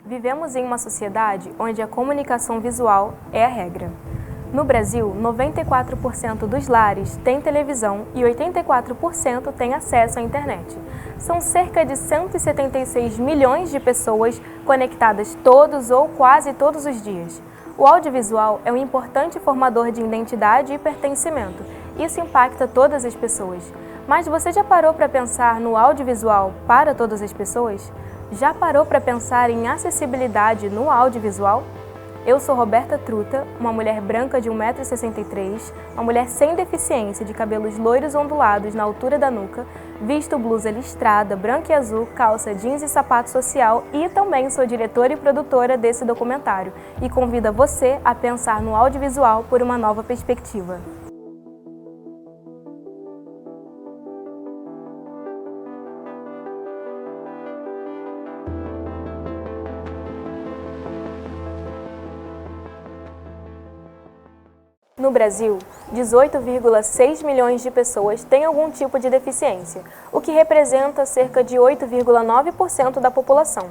Vivemos em uma sociedade onde a comunicação visual é a regra. No Brasil, 94% dos lares têm televisão e 84% têm acesso à internet. São cerca de 176 milhões de pessoas conectadas todos ou quase todos os dias. O audiovisual é um importante formador de identidade e pertencimento. Isso impacta todas as pessoas. Mas você já parou para pensar no audiovisual para todas as pessoas? Já parou para pensar em acessibilidade no audiovisual? Eu sou Roberta Truta, uma mulher branca de 1,63 m, uma mulher sem deficiência, de cabelos loiros ondulados na altura da nuca, visto blusa listrada, branca e azul, calça jeans e sapato social e também sou diretora e produtora desse documentário e convido você a pensar no audiovisual por uma nova perspectiva. No Brasil, 18,6 milhões de pessoas têm algum tipo de deficiência, o que representa cerca de 8,9% da população.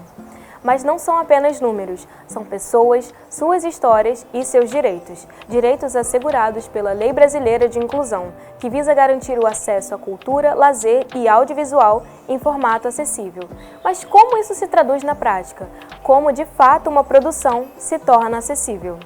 Mas não são apenas números, são pessoas, suas histórias e seus direitos. Direitos assegurados pela Lei Brasileira de Inclusão, que visa garantir o acesso à cultura, lazer e audiovisual em formato acessível. Mas como isso se traduz na prática? Como, de fato, uma produção se torna acessível?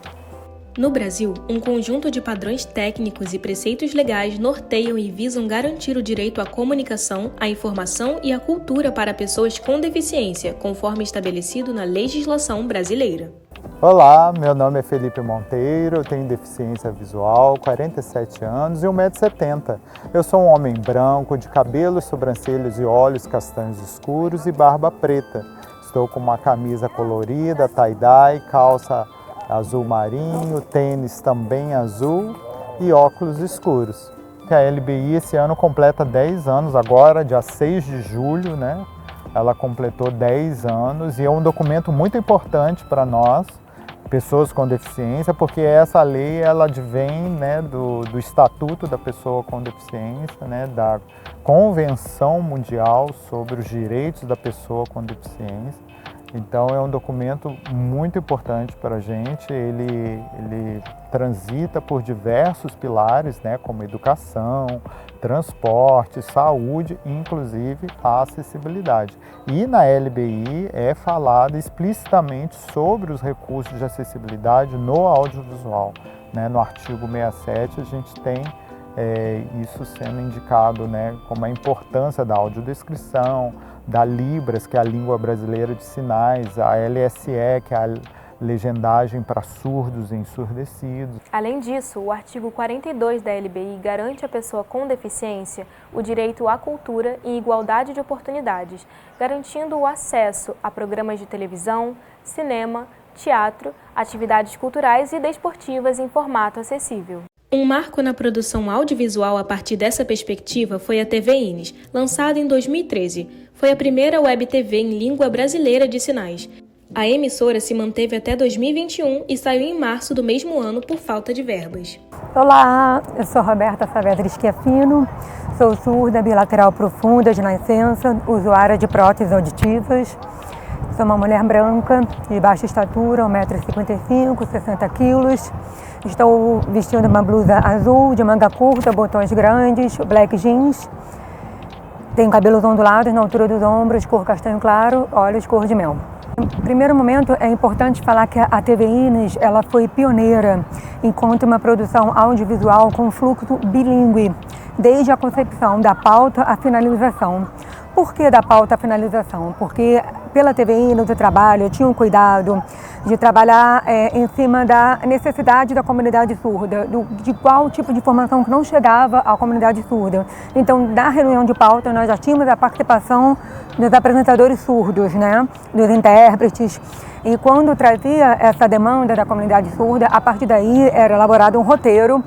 No Brasil, um conjunto de padrões técnicos e preceitos legais norteiam e visam garantir o direito à comunicação, à informação e à cultura para pessoas com deficiência, conforme estabelecido na legislação brasileira. Olá, meu nome é Felipe Monteiro, eu tenho deficiência visual, 47 anos e 1,70 m. Eu sou um homem branco, de cabelos, sobrancelhas e olhos castanhos escuros e barba preta. Estou com uma camisa colorida, tie-dye, calça azul marinho, tênis também azul e óculos escuros. A LBI esse ano completa 10 anos, agora dia 6 de julho, né? Ela completou 10 anos e é um documento muito importante para nós, pessoas com deficiência, porque essa lei ela advém, né, do Estatuto da Pessoa com Deficiência, né, da Convenção Mundial sobre os Direitos da Pessoa com Deficiência. Então é um documento muito importante para a gente, ele transita por diversos pilares, né, como educação, transporte, saúde e inclusive a acessibilidade. E na LBI é falado explicitamente sobre os recursos de acessibilidade no audiovisual, né? No artigo 67 a gente tem isso sendo indicado, né, como a importância da audiodescrição, da Libras, que é a língua brasileira de sinais, a LSE, que é a legendagem para surdos e ensurdecidos. Além disso, o artigo 42 da LBI garante à pessoa com deficiência o direito à cultura e igualdade de oportunidades, garantindo o acesso a programas de televisão, cinema, teatro, atividades culturais e desportivas em formato acessível. Um marco na produção audiovisual a partir dessa perspectiva foi a TV Inis, lançada em 2013. Foi a primeira web TV em língua brasileira de sinais. A emissora se manteve até 2021 e saiu em março do mesmo ano por falta de verbas. Olá, eu sou Roberta Saavedra Schiaffino, sou surda bilateral profunda de nascença, usuária de próteses auditivas. Sou uma mulher branca, de baixa estatura, 1,55 m, 60 kg. Estou vestindo uma blusa azul, de manga curta, botões grandes, black jeans. Tenho cabelos ondulados na altura dos ombros, cor castanho claro, olhos cor de mel. No primeiro momento, é importante falar que a TV Inis ela foi pioneira enquanto uma produção audiovisual com fluxo bilíngue, desde a concepção da pauta à finalização. Por que da pauta à finalização? Porque pela TV Inis o trabalho tinha um cuidado de trabalhar em cima da necessidade da comunidade surda, de qual tipo de informação que não chegava à comunidade surda. Então, na reunião de pauta, nós já tínhamos a participação dos apresentadores surdos, né? Dos intérpretes. E quando trazia essa demanda da comunidade surda, a partir daí era elaborado um roteiro.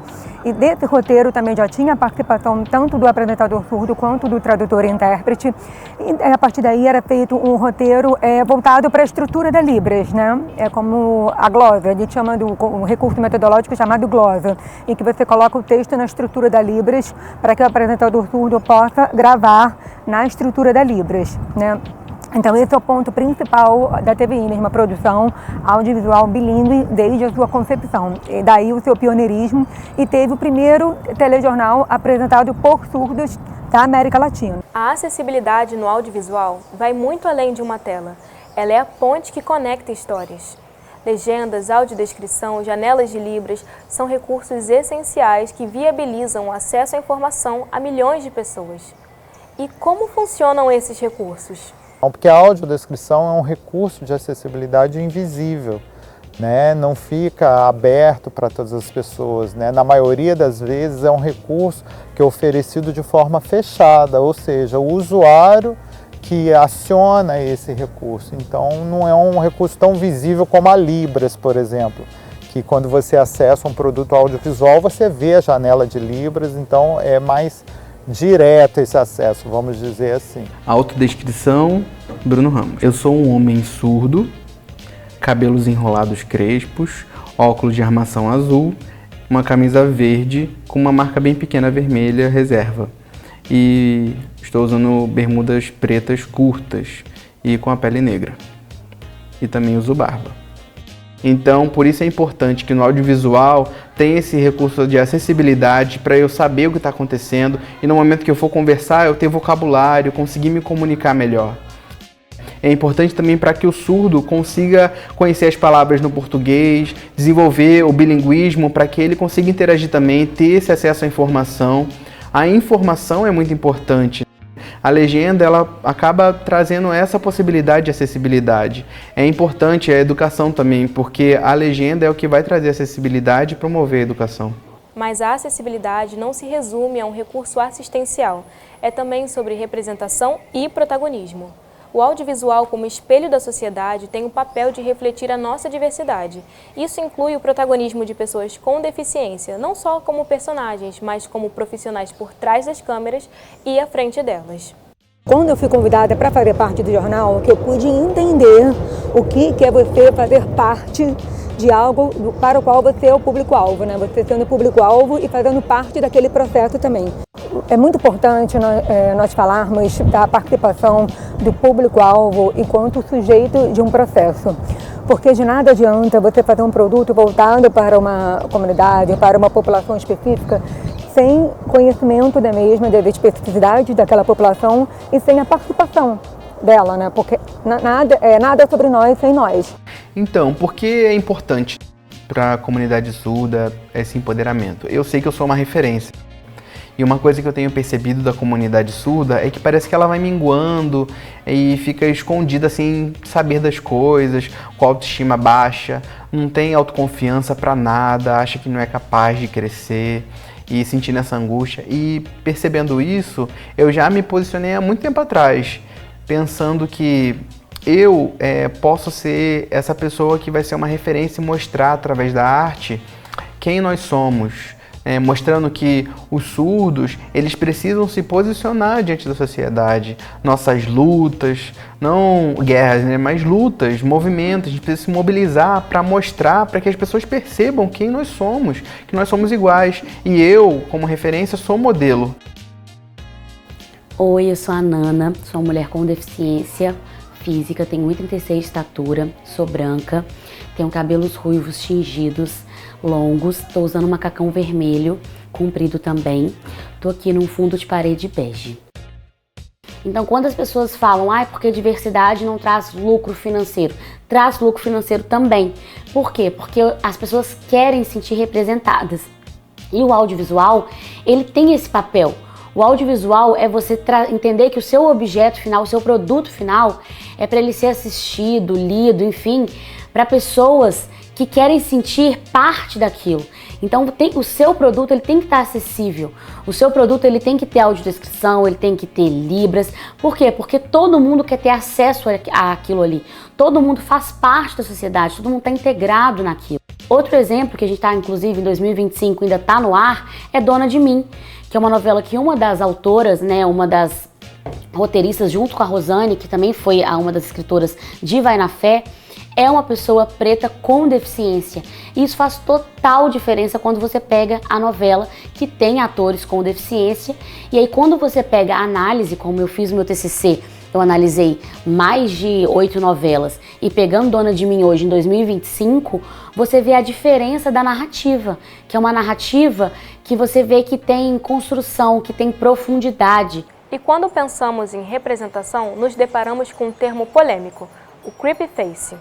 E desse roteiro também já tinha a participação tanto do apresentador surdo quanto do tradutor e intérprete. E a partir daí era feito um roteiro voltado para a estrutura da Libras, né? É como a glosa, a gente chama um recurso metodológico chamado glosa, em que você coloca o texto na estrutura da Libras para que o apresentador surdo possa gravar na estrutura da Libras, né? Então esse é o ponto principal da TVI, mesmo, uma produção audiovisual bilíngue desde a sua concepção. E daí o seu pioneirismo, e teve o primeiro telejornal apresentado por surdos da América Latina. A acessibilidade no audiovisual vai muito além de uma tela. Ela é a ponte que conecta histórias. Legendas, audiodescrição, janelas de libras são recursos essenciais que viabilizam o acesso à informação a milhões de pessoas. E como funcionam esses recursos? Porque a audiodescrição é um recurso de acessibilidade invisível, né? Não fica aberto para todas as pessoas, né? Na maioria das vezes é um recurso que é oferecido de forma fechada, ou seja, o usuário que aciona esse recurso. Então não é um recurso tão visível como a Libras, por exemplo, que quando você acessa um produto audiovisual você vê a janela de Libras, então é mais direto esse acesso, vamos dizer assim. Autodescrição, Bruno Ramos. Eu sou um homem surdo, cabelos enrolados crespos, óculos de armação azul, uma camisa verde com uma marca bem pequena vermelha, reserva. E estou usando bermudas pretas curtas e com a pele negra. E também uso barba. Então, por isso é importante que no audiovisual tenha esse recurso de acessibilidade para eu saber o que está acontecendo e no momento que eu for conversar eu ter vocabulário, conseguir me comunicar melhor. É importante também para que o surdo consiga conhecer as palavras no português, desenvolver o bilinguismo para que ele consiga interagir também, ter esse acesso à informação. A informação é muito importante. A legenda ela acaba trazendo essa possibilidade de acessibilidade. É importante a educação também, porque a legenda é o que vai trazer acessibilidade e promover a educação. Mas a acessibilidade não se resume a um recurso assistencial. É também sobre representação e protagonismo. O audiovisual, como espelho da sociedade, tem o papel de refletir a nossa diversidade. Isso inclui o protagonismo de pessoas com deficiência, não só como personagens, mas como profissionais por trás das câmeras e à frente delas. Quando eu fui convidada para fazer parte do jornal, que eu pude entender o que é você fazer parte de algo para o qual você é o público-alvo, né? Você sendo o público-alvo e fazendo parte daquele processo também. É muito importante nós falarmos da participação do público-alvo enquanto sujeito de um processo. Porque de nada adianta você fazer um produto voltado para uma comunidade, para uma população específica, sem conhecimento da mesma, das especificidades daquela população e sem a participação dela, né? Porque nada sobre nós sem nós. Então, por que é importante para a comunidade surda esse empoderamento? Eu sei que eu sou uma referência. E uma coisa que eu tenho percebido da comunidade surda é que parece que ela vai minguando e fica escondida sem saber das coisas, com a autoestima baixa, não tem autoconfiança para nada, acha que não é capaz de crescer e sentindo essa angústia. E percebendo isso, eu já me posicionei há muito tempo atrás, pensando que eu posso ser essa pessoa que vai ser uma referência e mostrar através da arte quem nós somos. Mostrando que os surdos, eles precisam se posicionar diante da sociedade. Nossas lutas, não guerras, né, mas lutas, movimentos, a gente precisa se mobilizar para mostrar, para que as pessoas percebam quem nós somos, que nós somos iguais. E eu, como referência, sou modelo. Oi, eu sou a Nana, sou uma mulher com deficiência física, tenho 1,36 de estatura, sou branca, tenho cabelos ruivos tingidos, longos, estou usando um macacão vermelho, comprido também, estou aqui num fundo de parede bege. Então, quando as pessoas falam, porque diversidade não traz lucro financeiro, traz lucro financeiro também. Por quê? Porque as pessoas querem se sentir representadas. E o audiovisual, ele tem esse papel. O audiovisual é você entender que o seu objeto final, o seu produto final, é para ele ser assistido, lido, enfim, para pessoas que querem sentir parte daquilo. Então o seu produto ele tem que estar acessível. O seu produto ele tem que ter audiodescrição, ele tem que ter libras. Por quê? Porque todo mundo quer ter acesso àquilo ali. Todo mundo faz parte da sociedade, todo mundo está integrado naquilo. Outro exemplo que a gente está, inclusive, em 2025, ainda está no ar, é Dona de Mim, que é uma novela que uma das autoras, né, uma das roteiristas, junto com a Rosane, que também foi uma das escritoras de Vai na Fé, é uma pessoa preta com deficiência. E isso faz total diferença quando você pega a novela que tem atores com deficiência. E aí quando você pega a análise, como eu fiz no meu TCC, eu analisei mais de 8 novelas e pegando Dona de Mim hoje em 2025, você vê a diferença da narrativa, que é uma narrativa que você vê que tem construção, que tem profundidade. E quando pensamos em representação, nos deparamos com um termo polêmico, o creepyface.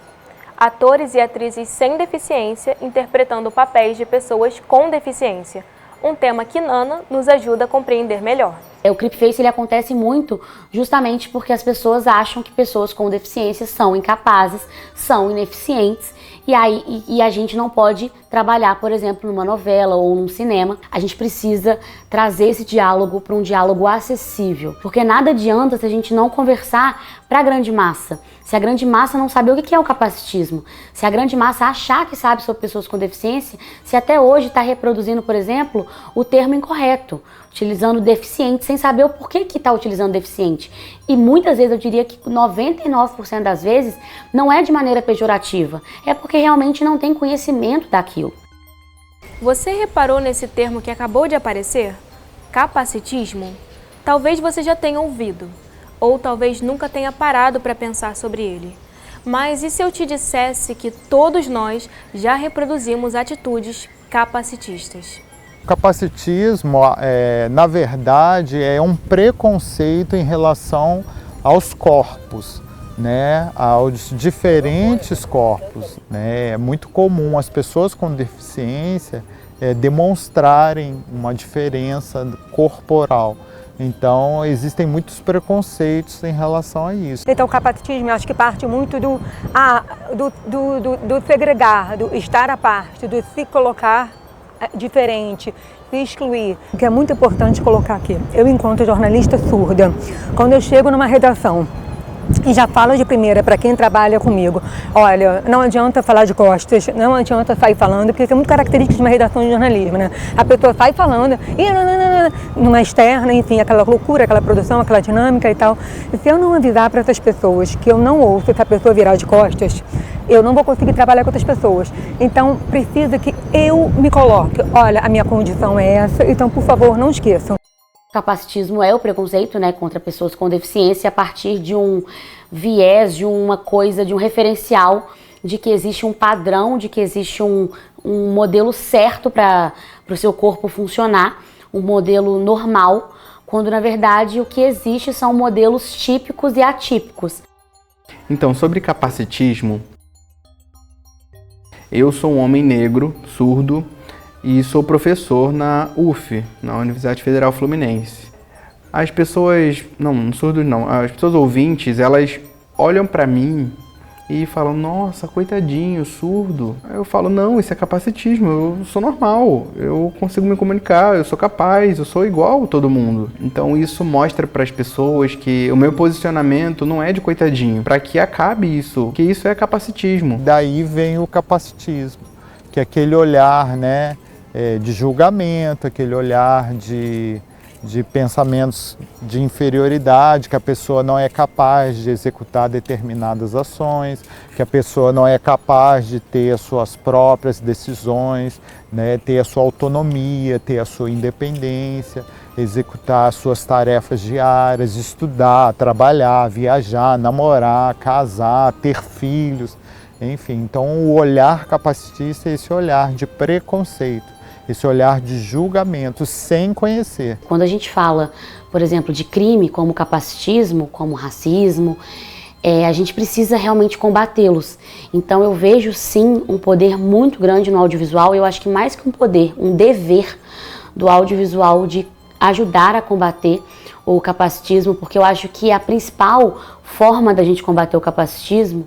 Atores e atrizes sem deficiência interpretando papéis de pessoas com deficiência. Um tema que Nana nos ajuda a compreender melhor. O creepyface ele acontece muito justamente porque as pessoas acham que pessoas com deficiência são incapazes, são ineficientes e a gente não pode trabalhar, por exemplo, numa novela ou num cinema. A gente precisa trazer esse diálogo para um diálogo acessível, porque nada adianta se a gente não conversar para a grande massa. Se a grande massa não saber o que é o capacitismo, se a grande massa achar que sabe sobre pessoas com deficiência, se até hoje está reproduzindo, por exemplo, o termo incorreto, utilizando deficiente sem saber o porquê que está utilizando deficiente. E muitas vezes eu diria que 99% das vezes não é de maneira pejorativa, é porque realmente não tem conhecimento daquilo. Você reparou nesse termo que acabou de aparecer? Capacitismo? Talvez você já tenha ouvido, ou talvez nunca tenha parado para pensar sobre ele. Mas e se eu te dissesse que todos nós já reproduzimos atitudes capacitistas? O capacitismo, na verdade, é um preconceito em relação aos corpos, né? Aos diferentes corpos, né? É muito comum as pessoas com deficiência demonstrarem uma diferença corporal. Então, existem muitos preconceitos em relação a isso. Então, o capacitismo, eu acho que parte muito do segregar, do estar à parte, do se colocar diferente, se excluir. O que é muito importante colocar aqui, eu enquanto jornalista surda, quando eu chego numa redação e já falo de primeira para quem trabalha comigo, olha, não adianta falar de costas, não adianta sair falando, porque é muito característico de uma redação de jornalismo, né? A pessoa sai falando e numa externa, enfim, aquela loucura, aquela produção, aquela dinâmica e tal. E se eu não avisar para essas pessoas que eu não ouço essa pessoa virar de costas, eu não vou conseguir trabalhar com outras pessoas. Então, precisa que eu me coloque. Olha, a minha condição é essa, então, por favor, não esqueçam. O capacitismo é o preconceito, né, contra pessoas com deficiência a partir de um viés, de uma coisa, de um referencial, de que existe um padrão, de que existe um modelo certo para o seu corpo funcionar, um modelo normal, quando na verdade o que existe são modelos típicos e atípicos. Então, sobre capacitismo, eu sou um homem negro, surdo, e sou professor na UF, na Universidade Federal Fluminense. As pessoas, não surdos não, as pessoas ouvintes, elas olham para mim e falam, nossa, coitadinho, surdo. Eu falo, não, isso é capacitismo, eu sou normal, eu consigo me comunicar, eu sou capaz, eu sou igual a todo mundo. Então isso mostra para as pessoas que o meu posicionamento não é de coitadinho, para que acabe isso, que isso é capacitismo. Daí vem o capacitismo, que é aquele olhar, né, de julgamento, aquele olhar de pensamentos de inferioridade, que a pessoa não é capaz de executar determinadas ações, que a pessoa não é capaz de ter as suas próprias decisões, né, ter a sua autonomia, ter a sua independência, executar as suas tarefas diárias, estudar, trabalhar, viajar, namorar, casar, ter filhos, enfim. Então o olhar capacitista é esse olhar de preconceito, esse olhar de julgamento sem conhecer. Quando a gente fala, por exemplo, de crime como capacitismo, como racismo, a gente precisa realmente combatê-los. Então eu vejo sim um poder muito grande no audiovisual, eu acho que mais que um poder, um dever do audiovisual de ajudar a combater o capacitismo, porque eu acho que a principal forma da gente combater o capacitismo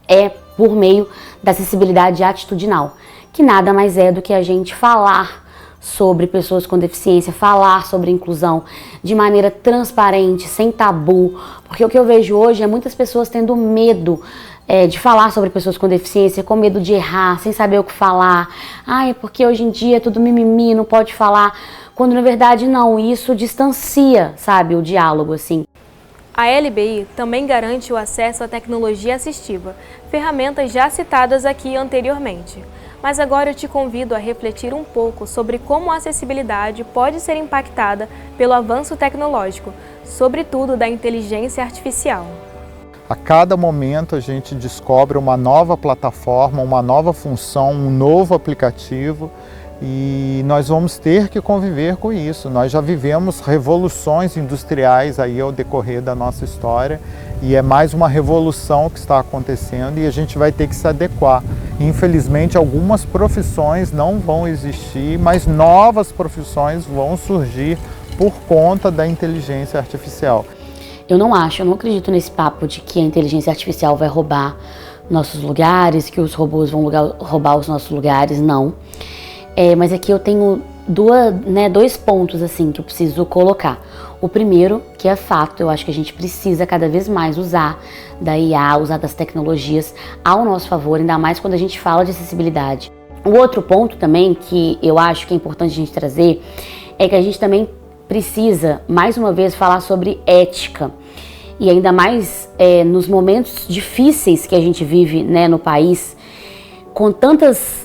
é por meio da acessibilidade atitudinal, que nada mais é do que a gente falar sobre pessoas com deficiência, falar sobre inclusão de maneira transparente, sem tabu, porque o que eu vejo hoje é muitas pessoas tendo medo de falar sobre pessoas com deficiência, com medo de errar, sem saber o que falar. É porque hoje em dia é tudo mimimi, não pode falar, quando na verdade não, isso distancia, sabe, o diálogo, assim. A LBI também garante o acesso à tecnologia assistiva, ferramentas já citadas aqui anteriormente. Mas agora eu te convido a refletir um pouco sobre como a acessibilidade pode ser impactada pelo avanço tecnológico, sobretudo da inteligência artificial. A cada momento a gente descobre uma nova plataforma, uma nova função, um novo aplicativo e nós vamos ter que conviver com isso. Nós já vivemos revoluções industriais aí ao decorrer da nossa história e é mais uma revolução que está acontecendo e a gente vai ter que se adequar. Infelizmente, algumas profissões não vão existir, mas novas profissões vão surgir por conta da inteligência artificial. Eu não acredito nesse papo de que a inteligência artificial vai roubar nossos lugares, que os robôs vão roubar os nossos lugares, não. Mas aqui eu tenho dois pontos assim que eu preciso colocar. O primeiro, que é fato, eu acho que a gente precisa cada vez mais usar da IA, usar das tecnologias ao nosso favor, ainda mais quando a gente fala de acessibilidade. O outro ponto também que eu acho que é importante a gente trazer é que a gente também precisa, mais uma vez, falar sobre ética. E ainda mais nos momentos difíceis que a gente vive, né, no país, com tantas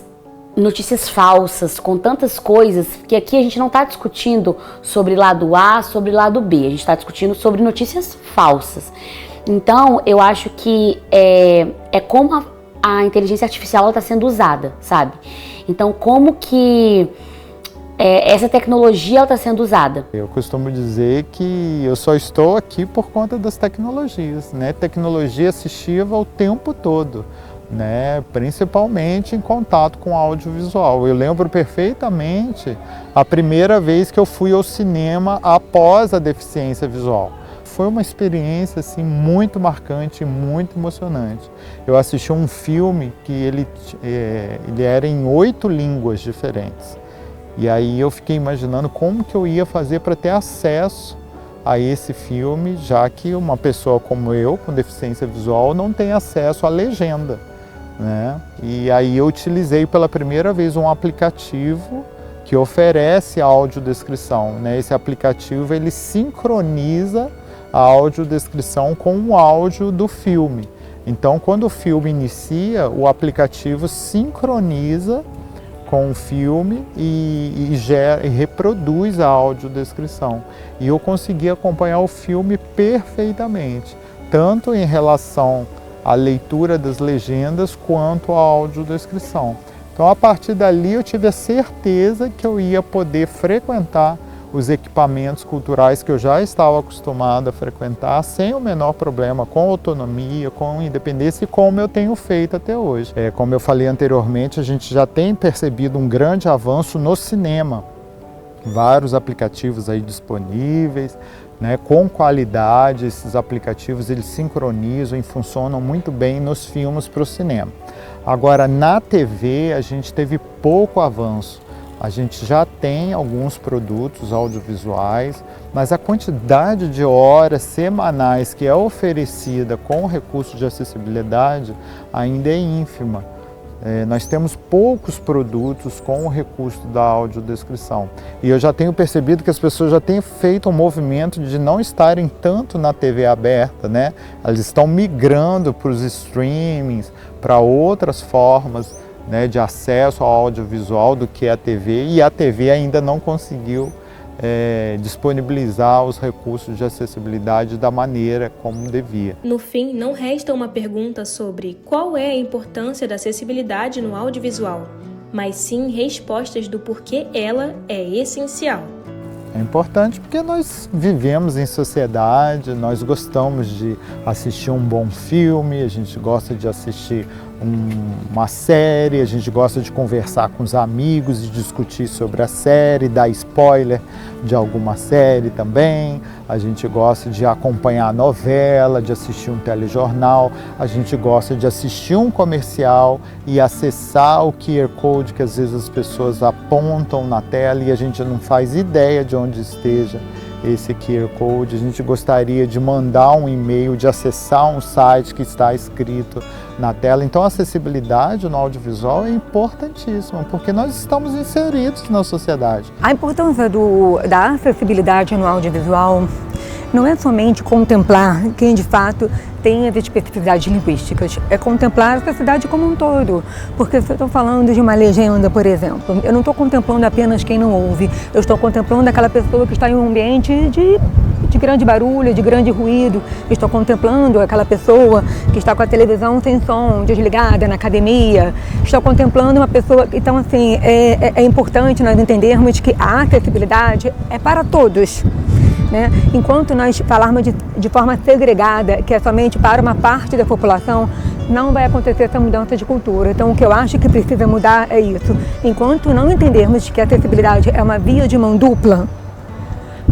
notícias falsas, com tantas coisas, que aqui a gente não está discutindo sobre lado A, sobre lado B, a gente está discutindo sobre notícias falsas. Então, eu acho que é como a inteligência artificial está sendo usada, sabe? Então, como que essa tecnologia está sendo usada? Eu costumo dizer que eu só estou aqui por conta das tecnologias, né? Tecnologia assistiva o tempo todo, né? Principalmente em contato com audiovisual. Eu lembro perfeitamente a primeira vez que eu fui ao cinema após a deficiência visual. Foi uma experiência assim, muito marcante, muito emocionante. Eu assisti um filme que ele era em 8 línguas diferentes. E aí eu fiquei imaginando como que eu ia fazer para ter acesso a esse filme, já que uma pessoa como eu, com deficiência visual, não tem acesso à legenda, né? E aí eu utilizei pela primeira vez um aplicativo que oferece audiodescrição, né? Esse aplicativo ele sincroniza a audiodescrição com o áudio do filme. Então, quando o filme inicia, o aplicativo sincroniza com o filme e reproduz a audiodescrição. E eu consegui acompanhar o filme perfeitamente, tanto em relação à leitura das legendas quanto à audiodescrição. Então, a partir dali, eu tive a certeza que eu ia poder frequentar os equipamentos culturais que eu já estava acostumado a frequentar sem o menor problema, com autonomia, com independência e como eu tenho feito até hoje. Como eu falei anteriormente, a gente já tem percebido um grande avanço no cinema. Vários aplicativos aí disponíveis, né, com qualidade. Esses aplicativos eles sincronizam e funcionam muito bem nos filmes para o cinema. Agora, na TV, a gente teve pouco avanço. A gente já tem alguns produtos audiovisuais, mas a quantidade de horas semanais que é oferecida com o recurso de acessibilidade ainda é ínfima. Nós temos poucos produtos com o recurso da audiodescrição. E eu já tenho percebido que as pessoas já têm feito um movimento de não estarem tanto na TV aberta, né? Elas estão migrando para os streamings, para outras formas, né, de acesso ao audiovisual do que a TV, e a TV ainda não conseguiu disponibilizar os recursos de acessibilidade da maneira como devia. No fim, não resta uma pergunta sobre qual é a importância da acessibilidade no audiovisual, mas sim respostas do porquê ela é essencial. É importante porque nós vivemos em sociedade, nós gostamos de assistir um bom filme, a gente gosta de assistir uma série, a gente gosta de conversar com os amigos e discutir sobre a série, dar spoiler de alguma série também, a gente gosta de acompanhar a novela, de assistir um telejornal, a gente gosta de assistir um comercial e acessar o QR Code que às vezes as pessoas apontam na tela e a gente não faz ideia de onde esteja esse QR Code. A gente gostaria de mandar um e-mail, de acessar um site que está escrito na tela. Então a acessibilidade no audiovisual é importantíssima, porque nós estamos inseridos na sociedade. A importância da acessibilidade no audiovisual não é somente contemplar quem de fato tem as especificidades linguísticas, é contemplar a sociedade como um todo. Porque se eu estou falando de uma legenda, por exemplo, eu não estou contemplando apenas quem não ouve, eu estou contemplando aquela pessoa que está em um ambiente de grande barulho, de grande ruído, eu estou contemplando aquela pessoa que está com a televisão sem som, desligada na academia, estou contemplando uma pessoa. Então, assim, é importante nós entendermos que a acessibilidade é para todos. Né? Enquanto nós falarmos de forma segregada, que é somente para uma parte da população, não vai acontecer essa mudança de cultura. Então, o que eu acho que precisa mudar é isso. Enquanto não entendermos que a acessibilidade é uma via de mão dupla,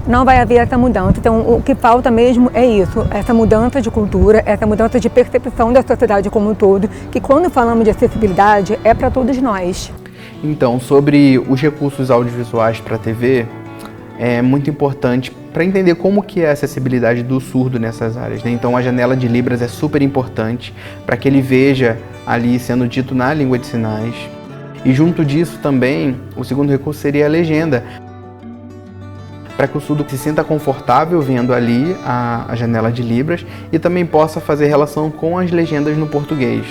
não vai haver essa mudança. Então, o que falta mesmo é isso, essa mudança de cultura, essa mudança de percepção da sociedade como um todo, que quando falamos de acessibilidade é para todos nós. Então, sobre os recursos audiovisuais para a TV, é muito importante para entender como que é a acessibilidade do surdo nessas áreas, né? Então a janela de Libras é super importante para que ele veja ali sendo dito na língua de sinais. E junto disso também, o segundo recurso seria a legenda, para que o surdo se sinta confortável vendo ali a janela de Libras e também possa fazer relação com as legendas no português.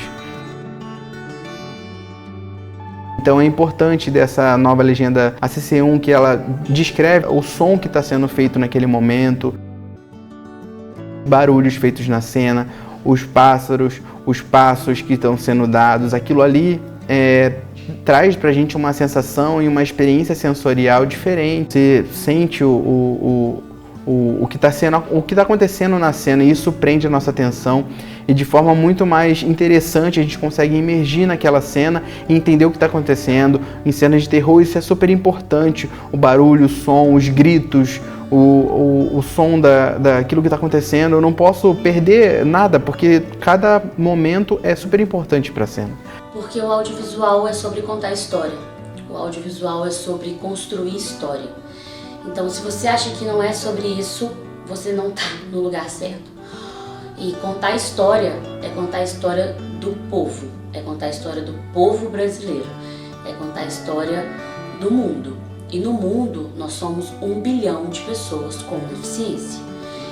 Então é importante dessa nova legenda ACC1 que ela descreve o som que está sendo feito naquele momento, barulhos feitos na cena, os pássaros, os passos que estão sendo dados, aquilo ali traz pra gente uma sensação e uma experiência sensorial diferente. Você sente o que está acontecendo na cena e isso prende a nossa atenção e de forma muito mais interessante a gente consegue imergir naquela cena e entender o que está acontecendo. Em cenas de terror isso é super importante, o barulho, o som, os gritos, o som daquilo que está acontecendo. Eu não posso perder nada porque cada momento é super importante para a cena. Porque o audiovisual é sobre contar história, o audiovisual é sobre construir história. Então, se você acha que não é sobre isso, você não está no lugar certo. E contar história é contar a história do povo, é contar a história do povo brasileiro, é contar a história do mundo. E no mundo, nós somos 1 bilhão de pessoas com deficiência.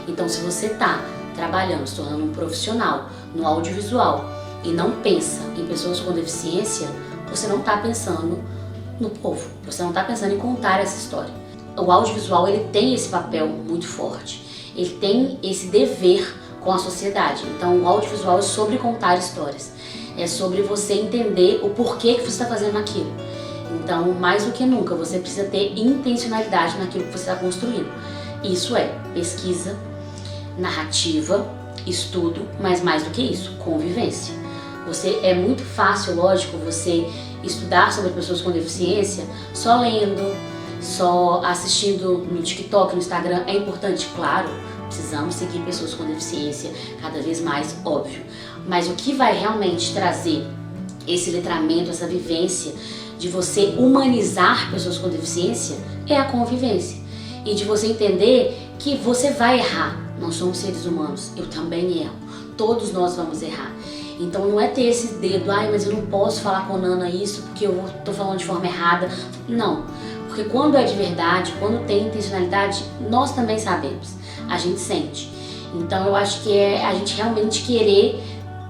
Então, se você está trabalhando, se tornando um profissional no audiovisual e não pensa em pessoas com deficiência, você não está pensando no povo, você não está pensando em contar essa história. O audiovisual ele tem esse papel muito forte, ele tem esse dever com a sociedade. Então o audiovisual é sobre contar histórias, é sobre você entender o porquê que você está fazendo aquilo. Então mais do que nunca você precisa ter intencionalidade naquilo que você está construindo. Isso é pesquisa, narrativa, estudo, mas mais do que isso, convivência. É muito fácil, lógico, você estudar sobre pessoas com deficiência só lendo, só assistindo no TikTok, no Instagram. É importante, claro, precisamos seguir pessoas com deficiência cada vez mais, óbvio. Mas o que vai realmente trazer esse letramento, essa vivência de você humanizar pessoas com deficiência é a convivência. E de você entender que você vai errar. Nós somos seres humanos, eu também erro. Todos nós vamos errar. Então não é ter esse dedo, mas eu não posso falar com a Nana isso porque eu tô falando de forma errada. Não, porque quando é de verdade, quando tem intencionalidade, nós também sabemos, a gente sente. Então eu acho que é a gente realmente querer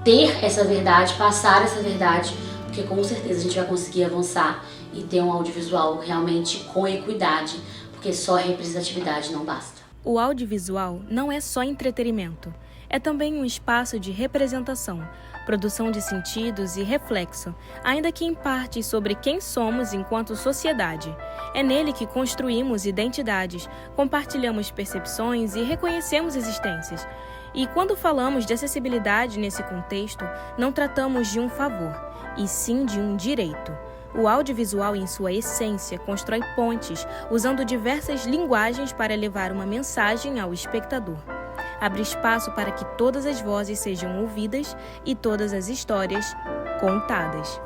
ter essa verdade, passar essa verdade, porque com certeza a gente vai conseguir avançar e ter um audiovisual realmente com equidade, porque só representatividade não basta. O audiovisual não é só entretenimento, é também um espaço de representação, produção de sentidos e reflexo, ainda que em parte sobre quem somos enquanto sociedade. É nele que construímos identidades, compartilhamos percepções e reconhecemos existências. E quando falamos de acessibilidade nesse contexto, não tratamos de um favor, e sim de um direito. O audiovisual, em sua essência, constrói pontes, usando diversas linguagens para levar uma mensagem ao espectador. Abre espaço para que todas as vozes sejam ouvidas e todas as histórias contadas.